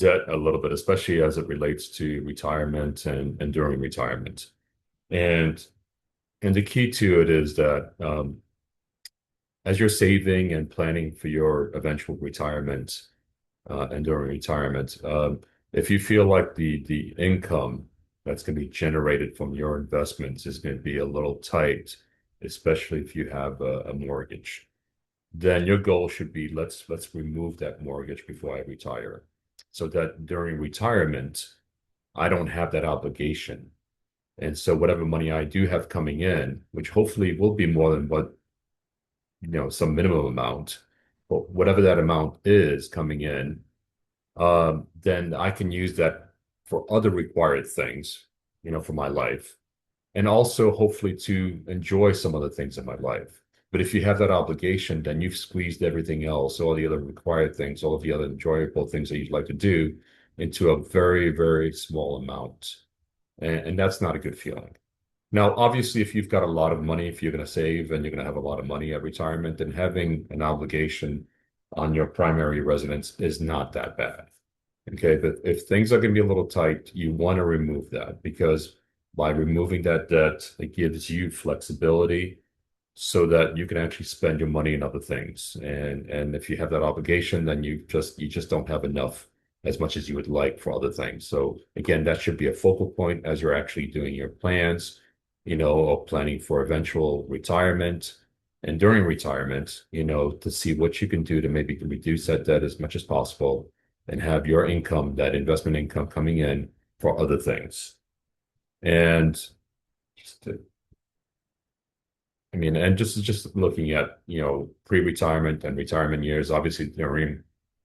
debt a little bit, especially as it relates to retirement and during retirement. And and the key to it is that as you're saving and planning for your eventual retirement and during retirement, if you feel like the income that's going to be generated from your investments is going to be a little tight, especially if you have a mortgage, then your goal should be let's remove that mortgage before I retire, so that during retirement I don't have that obligation. And so whatever money I do have coming in, which hopefully will be more than what, some minimum amount, but whatever that amount is coming in, then I can use that for other required things, for my life, and also hopefully to enjoy some other things in my life. But if you have that obligation, then you've squeezed everything else, all the other required things, all of the other enjoyable things that you'd like to do into a very, very small amount. And that's not a good feeling. Now, obviously, if you've got a lot of money, if you're going to save and you're going to have a lot of money at retirement, then having an obligation on your primary residence is not that bad. Okay, but if things are going to be a little tight, you want to remove that, because by removing that debt, it gives you flexibility so that you can actually spend your money in other things. And if you have that obligation, then you just don't have enough as much as you would like for other things. So again, that should be a focal point as you're actually doing your plans, or planning for eventual retirement. And during retirement, to see what you can do to maybe reduce that debt as much as possible and have your income, that investment income coming in for other things. And just to, I mean, and just looking at, pre-retirement and retirement years, obviously,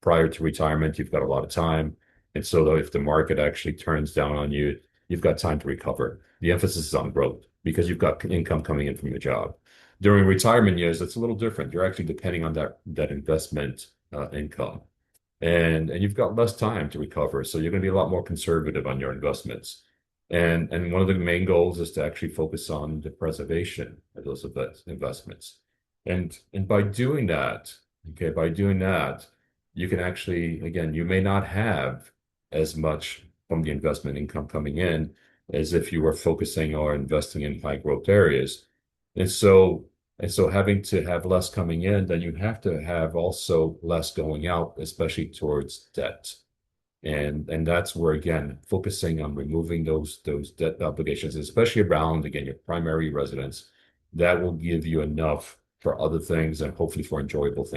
prior to retirement, you've got a lot of time. And so though if the market actually turns down on you, you've got time to recover. The emphasis is on growth because you've got income coming in from your job. During retirement years, it's a little different. You're actually depending on that investment income. And you've got less time to recover. So you're going to be a lot more conservative on your investments. And one of the main goals is to actually focus on the preservation of those investments. And by doing that, okay, you can actually, again, you may not have as much from the investment income coming in as if you were focusing or investing in high growth areas. And so having to have less coming in, then you have to have also less going out, especially towards debt. And that's where, again, focusing on removing those debt obligations, especially around, again, your primary residence, that will give you enough for other things and hopefully for enjoyable things.